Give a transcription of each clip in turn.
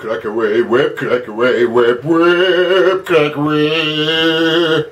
crack away, whip, crack away, whip, whip, crack away.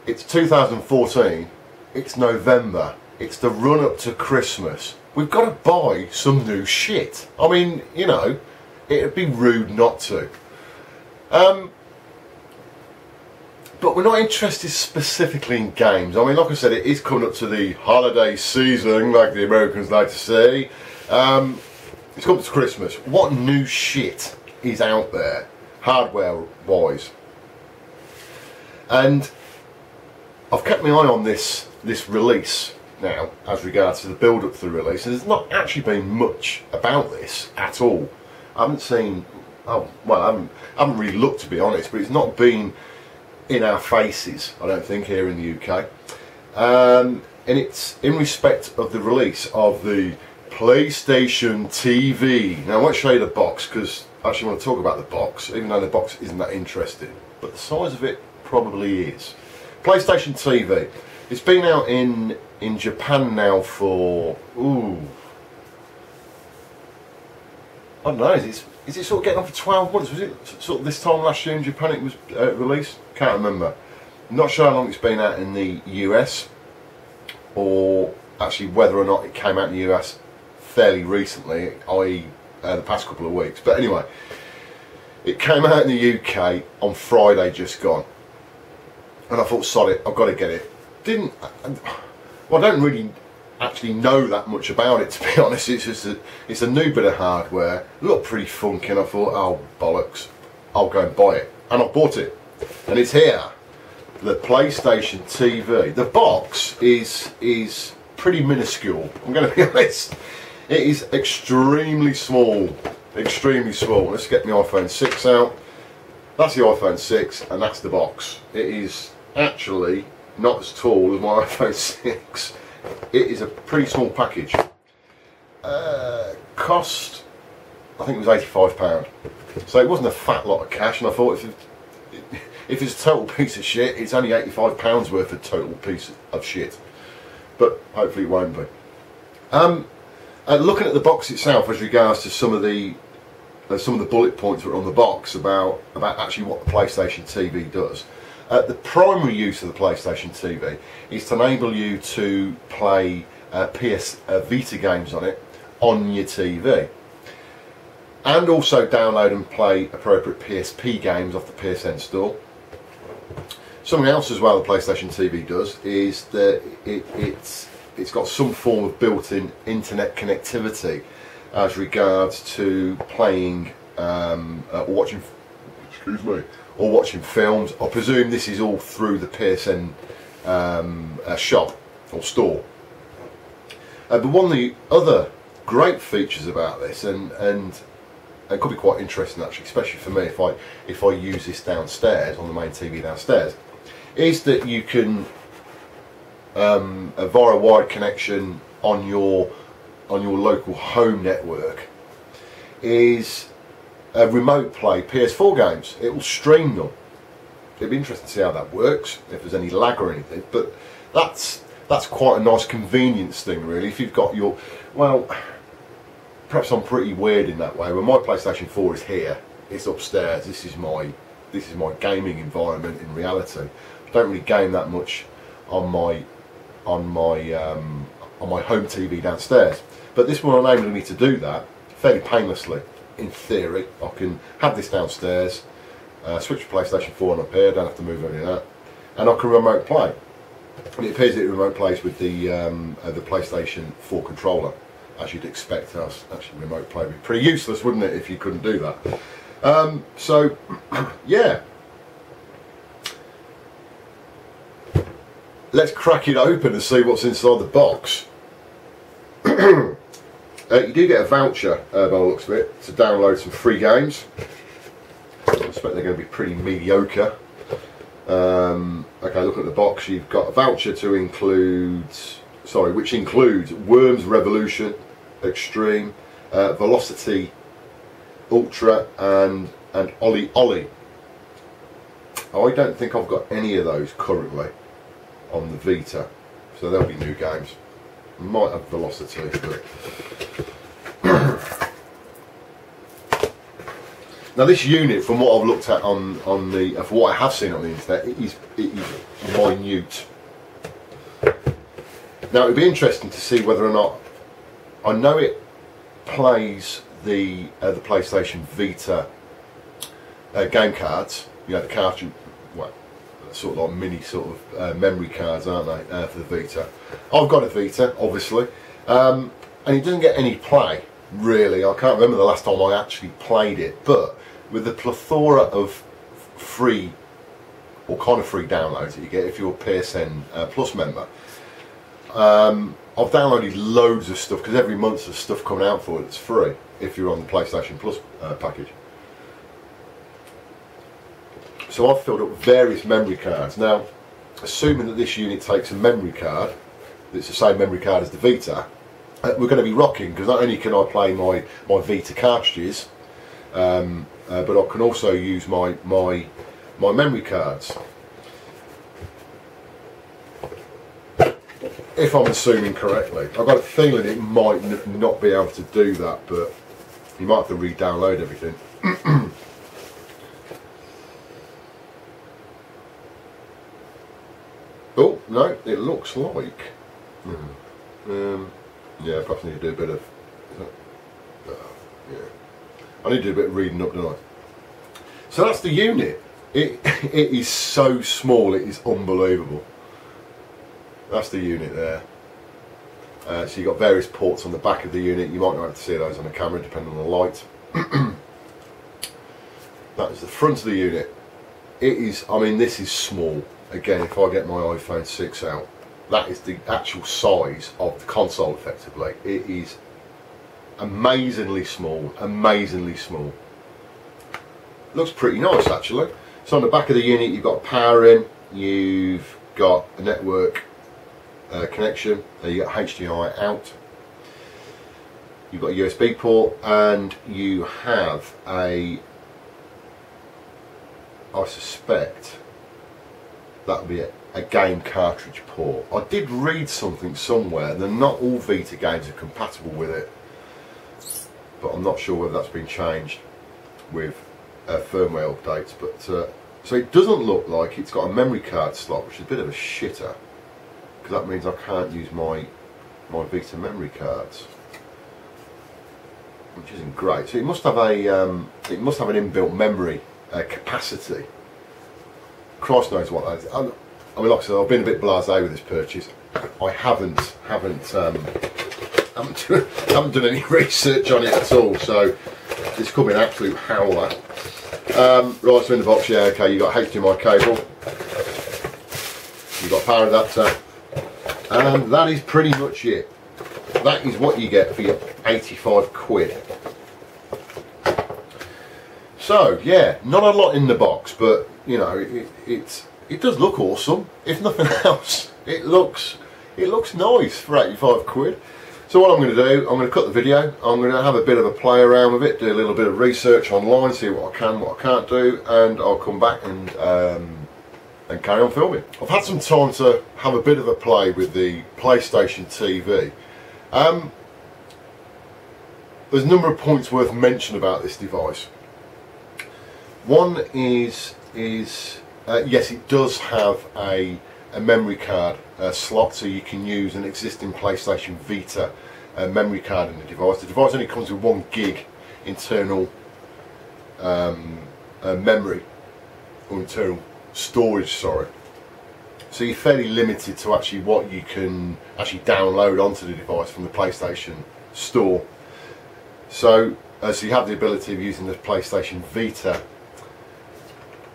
It's 2014, it's November, it's the run up to Christmas. We've got to buy some new shit. I mean, you know, it'd be rude not to. But we're not interested specifically in games. I mean, like I said, it is coming up to the holiday season, like the Americans like to say. It's coming to Christmas. What new shit is out there, hardware-wise? And I've kept my eye on this release now, as regards to the build-up to the release. And there's not actually been much about this at all. I haven't seen... Oh, well, I haven't really looked, to be honest, but it's not been in our faces, I don't think, here in the UK. And it's in respect of the release of the PlayStation TV. Now I won't show you the box because I actually want to talk about the box, even though the box isn't that interesting, but the size of it probably is. PlayStation TV. It's been out in Japan now for, ooh, I don't know, is it sort of getting on for 12 months? Was it sort of this time last year in Japan it was released? Can't remember. I'm not sure how long it's been out in the US, or actually whether or not it came out in the US fairly recently, i.e. The past couple of weeks. But anyway, it came out in the UK on Friday just gone. And I thought, sod it, I've got to get it. Well, I don't really actually know that much about it, to be honest. It's just it's a new bit of hardware. It looked pretty funky, and I thought, oh bollocks, I'll go and buy it. And I bought it, and it's here, the PlayStation TV. The box is pretty minuscule, I'm going to be honest. It is extremely small, extremely small. Let's get my iPhone 6 out. That's the iPhone 6, and that's the box. It is actually not as tall as my iPhone 6. It is a pretty small package. Cost, I think it was £85. So it wasn't a fat lot of cash, and I thought if it's a total piece of shit, it's only £85 worth of total piece of shit. But hopefully it won't be. Looking at the box itself, as regards to some of the bullet points that are on the box about actually what the PlayStation TV does. The primary use of the PlayStation TV is to enable you to play Vita games on it on your TV, and also download and play appropriate PSP games off the PSN store. Something else as well the PlayStation TV does is that it's got some form of built-in internet connectivity as regards to playing or watching, or watching films. I presume this is all through the PSN shop or store. But one of the other great features about this, and it could be quite interesting actually, especially for me if I use this downstairs on the main TV downstairs, is that you can via a wired connection on your local home network is remote play PS4 games. It will stream them. It'd be interesting to see how that works, if there's any lag or anything, but that's quite a nice convenience thing really. If you've got your, well, perhaps I'm pretty weird in that way, but my PlayStation 4 is here, it's upstairs, this is my gaming environment in reality. I don't really game that much on my home TV downstairs, but this will enable me to do that fairly painlessly. In theory, I can have this downstairs, switch to PlayStation 4 on up here, don't have to move any of that, and I can remote play. And it appears that it remote plays with the PlayStation 4 controller, as you'd expect. Us actually, remote play would be pretty useless, wouldn't it, if you couldn't do that? So, yeah. Let's crack it open and see what's inside the box. You do get a voucher, by the looks of it, to download some free games. I expect they're going to be pretty mediocre. Okay, looking at the box, you've got a voucher to include, which includes Worms Revolution Extreme, Velocity Ultra, and Ollie Ollie. I don't think I've got any of those currently on the Vita, so there'll be new games. Might have Velocity, but Now this unit, from what I've looked at on the, from what I have seen on the internet, it is minute. Now it'd be interesting to see whether or not, I know it plays the PlayStation Vita game cards, you know, the cartridge, well, sort of like mini sort of memory cards, aren't they, for the Vita. I've got a Vita, obviously, and it doesn't get any play, really. I can't remember the last time I actually played it, but with the plethora of free, or kind of free downloads that you get if you're a PSN Plus member, I've downloaded loads of stuff, because every month there's stuff coming out for it that's free if you're on the PlayStation Plus package. So I've filled up various memory cards. Now, assuming that this unit takes a memory card that's the same memory card as the Vita, we're going to be rocking, because not only can I play my Vita cartridges, but I can also use my memory cards. If I'm assuming correctly. I've got a feeling it might not be able to do that, but you might have to re-download everything. Oh, no, it looks like... yeah, perhaps I need to do a bit of... yeah. I need to do a bit of reading up, don't I? So that's the unit. It is so small, it is unbelievable. That's the unit there. So you've got various ports on the back of the unit. You might not have to see those on the camera depending on the light. That is the front of the unit. It is, I mean, this is small. Again, if I get my iPhone 6 out, that is the actual size of the console effectively. It is amazingly small, amazingly small. Looks pretty nice actually. So on the back of the unit you've got power in, you've got a network connection, you got HDMI out, you've got a USB port, and you have a, I suspect that would be a game cartridge port. I did read something somewhere that not all Vita games are compatible with it, but I'm not sure whether that's been changed with firmware updates. But so it doesn't look like it's got a memory card slot, which is a bit of a shitter, because that means I can't use my Vita memory cards, which isn't great. So it must have a it must have an inbuilt memory capacity. Christ knows what that is. I mean, like I said, I've been a bit blasé with this purchase. I haven't done any research on it at all, so this could be an absolute howler. Right, so in the box, yeah, okay, you got HDMI cable, you got power adapter, and that is pretty much it. That is what you get for your 85 quid. So yeah, not a lot in the box, but you know, it does look awesome. If nothing else, it looks nice for 85 quid. So what I'm going to do, I'm going to cut the video, I'm going to have a bit of a play around with it, do a little bit of research online, see what I can, what I can't do, and I'll come back and carry on filming. I've had some time to have a bit of a play with the PlayStation TV. There's a number of points worth mentioning about this device. One is yes, it does have a memory card slot, so you can use an existing PlayStation Vita memory card in the device. The device only comes with 1 gig internal memory, or internal storage, sorry. So you're fairly limited to actually what you can actually download onto the device from the PlayStation Store. So you have the ability of using the PlayStation Vita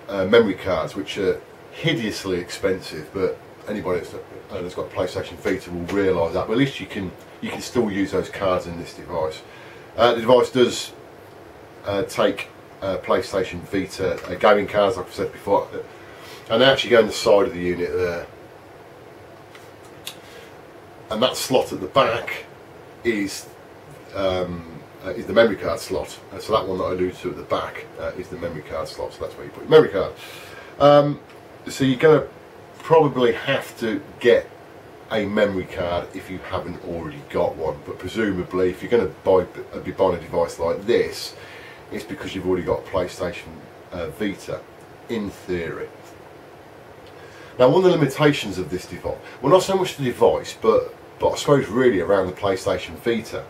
memory cards, which are hideously expensive, but anybody that's got a PlayStation Vita will realise that. But at least you can still use those cards in this device. The device does take PlayStation Vita gaming cards, like I said before, and they actually go on the side of the unit there. And that slot at the back is the memory card slot. So that one that I alluded to at the back is the memory card slot. So that's where you put your memory card. So you're going to probably have to get a memory card if you haven't already got one. But presumably, if you're going to be buying a device like this, it's because you've already got a PlayStation Vita, in theory. Now, one of the limitations of this device, well, not so much the device, but I suppose really around the PlayStation Vita,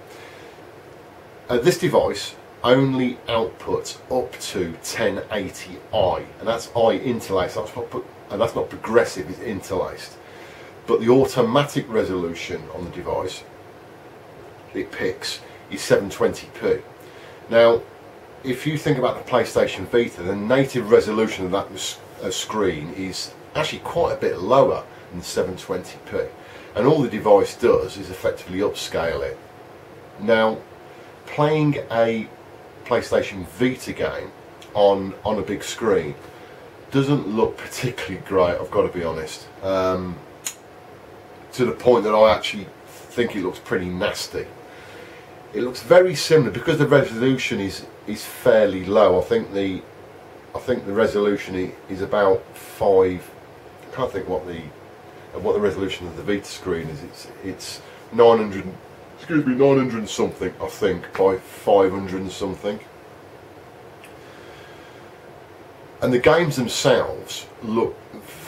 this device only outputs up to 1080i, and that's I interlaced, and that's not progressive, it's interlaced. But the automatic resolution on the device it picks is 720p. Now, if you think about the PlayStation Vita, the native resolution of that screen is actually quite a bit lower than 720p, and all the device does is effectively upscale it. Now, playing a PlayStation Vita game on a big screen doesn't look particularly great, I've got to be honest, to the point that I actually think it looks pretty nasty. It looks very similar because the resolution is fairly low. I think the resolution is about 5. I can't think what the resolution of the Vita screen is. It's 900. Excuse me, 900 and something, I think, by 500 and something. And the games themselves look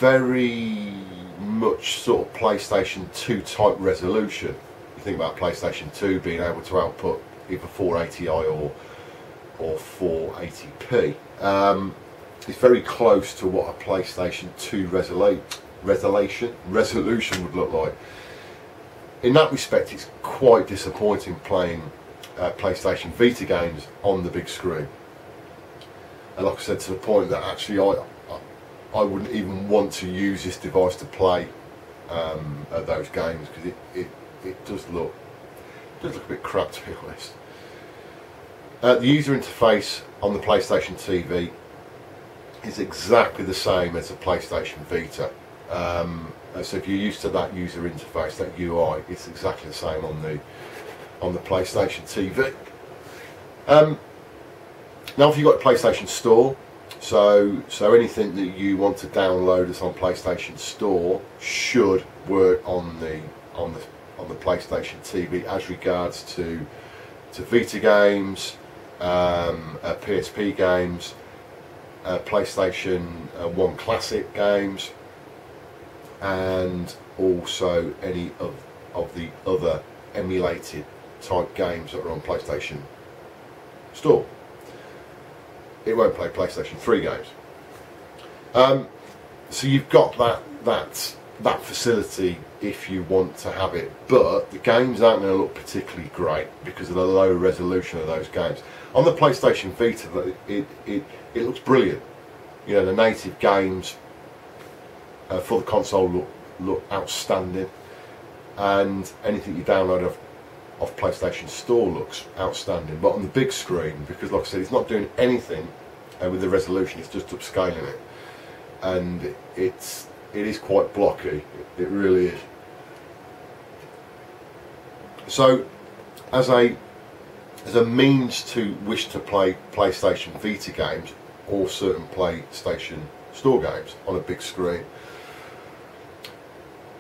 very much sort of PlayStation 2 type resolution. You think about PlayStation 2 being able to output either 480i or 480p. It's very close to what a PlayStation 2 resolution would look like. In that respect, it's quite disappointing playing PlayStation Vita games on the big screen. And like I said, to the point that actually I wouldn't even want to use this device to play those games, because it does look a bit crap, to be honest. The user interface on the PlayStation TV is exactly the same as a PlayStation Vita. So if you're used to that user interface, that UI, it's exactly the same on the PlayStation TV. Now, if you've got a PlayStation Store, so anything that you want to download that's on PlayStation Store should work on the PlayStation TV as regards to Vita games, PSP games, PlayStation 1 Classic games, and also any of the other emulated type games that are on PlayStation Store. It won't play PlayStation 3 games. So you've got that facility if you want to have it, but the games aren't going to look particularly great because of the low resolution of those games. On the PlayStation Vita, it looks brilliant. You know, the native games for the console look outstanding, and anything you download off PlayStation Store looks outstanding. But on the big screen, because like I said, it's not doing anything with the resolution, it's just upscaling it, and it is quite blocky. It really is. So, as a means to wish to play PlayStation Vita games or certain PlayStation Store games on a big screen,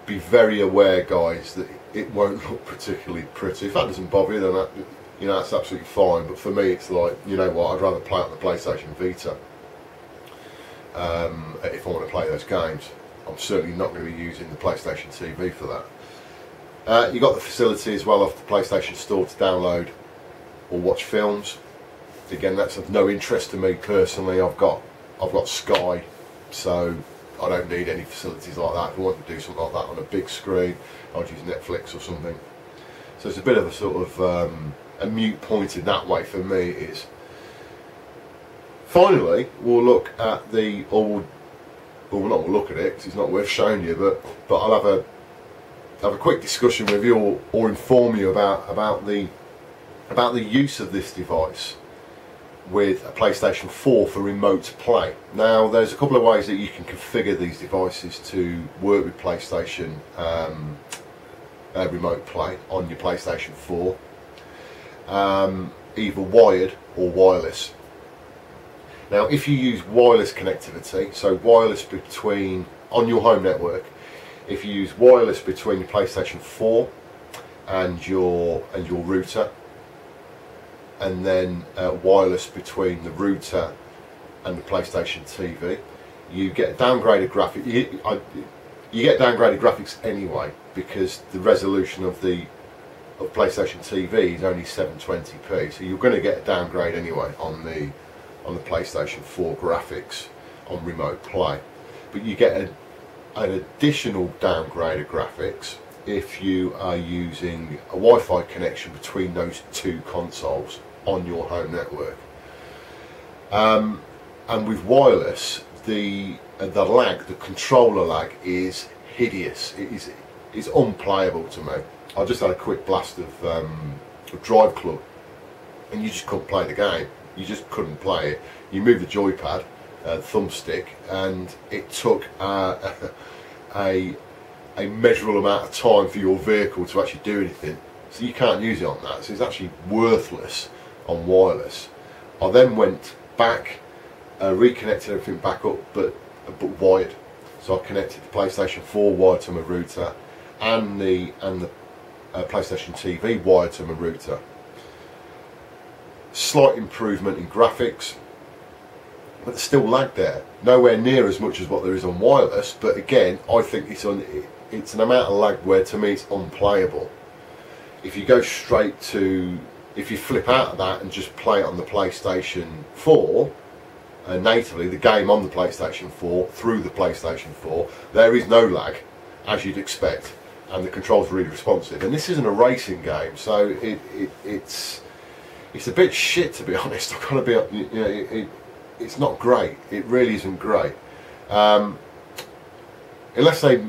be very aware, guys, that it won't look particularly pretty. If that doesn't bother you, then that's absolutely fine. But for me, it's like, you know what, I'd rather play on the PlayStation Vita if I want to play those games. I'm certainly not going to be using the PlayStation TV for that. You've got the facility as well off the PlayStation Store to download or watch films. Again, that's of no interest to me personally. I've got Sky, so I don't need any facilities like that. If I want to do something like that on a big screen, I'd use Netflix or something. So it's a bit of a sort of a mute point in that way for me. It is. Finally, we'll look at we'll not look at it because it's not worth showing you, but I'll have a quick discussion with you or inform you about the use of this device with a PlayStation 4 for remote play. Now, there's a couple of ways that you can configure these devices to work with PlayStation remote play on your PlayStation 4, either wired or wireless. Now, if you use wireless connectivity, so wireless on your home network, if you use wireless between your PlayStation 4 and your router, and then wireless between the router and the PlayStation TV. You get downgraded graphics. You get downgraded graphics anyway, because the resolution of PlayStation TV is only 720p, so you're going to get a downgrade anyway on the PlayStation 4 graphics on remote play. But you get an additional downgrade of graphics if you are using a Wi-Fi connection between those two consoles on your home network. And with wireless, the lag, the controller lag, is hideous. It's unplayable to me. I just had a quick blast of Drive Club, and you just couldn't play the game. You just couldn't play it. You move the joypad, thumbstick, and it took a measurable amount of time for your vehicle to actually do anything. So you can't use it on that. So it's actually worthless on wireless. I then went back, reconnected everything back up, but wired. So I connected the PlayStation 4 wired to my router, and the PlayStation TV wired to my router. Slight improvement in graphics, but there's still lag there. Nowhere near as much as what there is on wireless, but again, I think it's an amount of lag where to me it's unplayable. If you go straight to, if you flip out of that and just play it on the PlayStation 4, natively, the game on the PlayStation 4 through the PlayStation 4, there is no lag, as you'd expect, and the controls are really responsive. And this isn't a racing game, so it's a bit shit, to be honest. I've got to be, you know, it's not great. It really isn't great. Unless they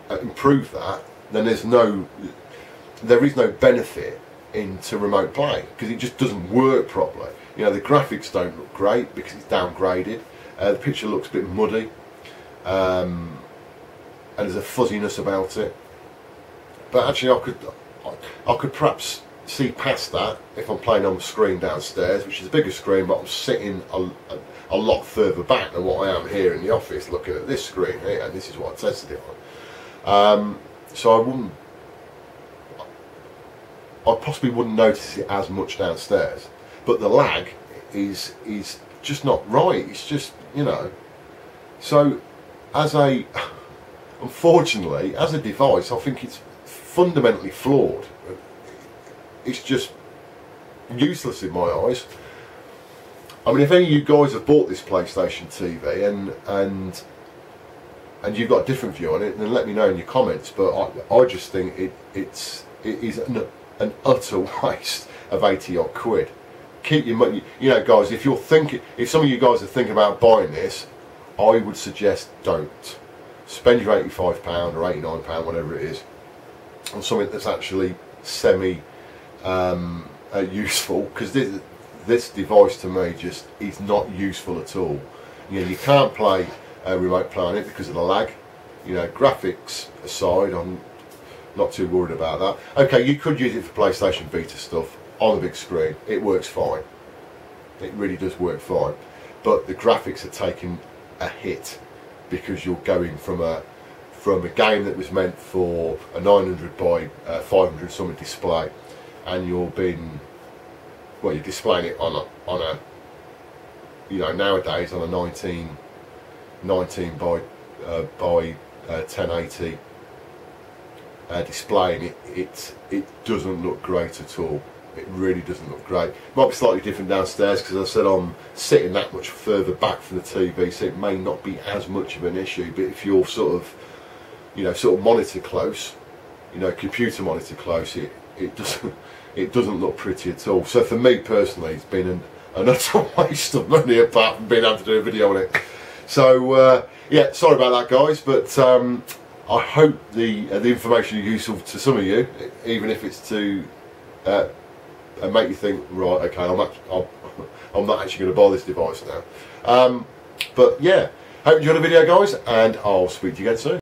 improve that, then there is no benefit into remote play, because it just doesn't work properly. You know, the graphics don't look great because it's downgraded. The picture looks a bit muddy, and there's a fuzziness about it. But actually, I could perhaps see past that if I'm playing on the screen downstairs, which is a bigger screen, but I'm sitting a lot further back than what I am here in the office, looking at this screen here, and this is what I tested it on. So I possibly wouldn't notice it as much downstairs, but the lag is just not right. It's just, you know. So unfortunately, as a device, I think it's fundamentally flawed. It's just useless in my eyes. I mean, if any of you guys have bought this PlayStation TV and you've got a different view on it, then let me know in your comments. But I just think it is an utter waste of 80 odd quid. Keep your money, you know, guys. If some of you guys are thinking about buying this, I would suggest don't spend your £85 or £89, whatever it is, on something that's actually semi useful, because this device to me just is not useful at all. You know, you can't play remote play on it because of the lag. You know, graphics aside, I'm not too worried about that. Okay, you could use it for PlayStation Vita stuff on the big screen. It works fine. It really does work fine. But the graphics are taking a hit because you're going from a game that was meant for a 900 by 500 something display, and you're displaying it on a you know, nowadays on a 19 by 1080 display, and it doesn't look great at all. It really doesn't look great. Might be slightly different downstairs because, as I said, I'm sitting that much further back from the TV, so it may not be as much of an issue. But if you're sort of monitor close, you know, computer monitor close, it doesn't look pretty at all. So for me personally, it's been an utter waste of money, apart from being able to do a video on it. So yeah, sorry about that, guys, but I hope the information is useful to some of you, even if it's to make you think, right, okay, I'm not actually going to buy this device now. But yeah, hope you enjoyed the video, guys, and I'll speak to you again soon.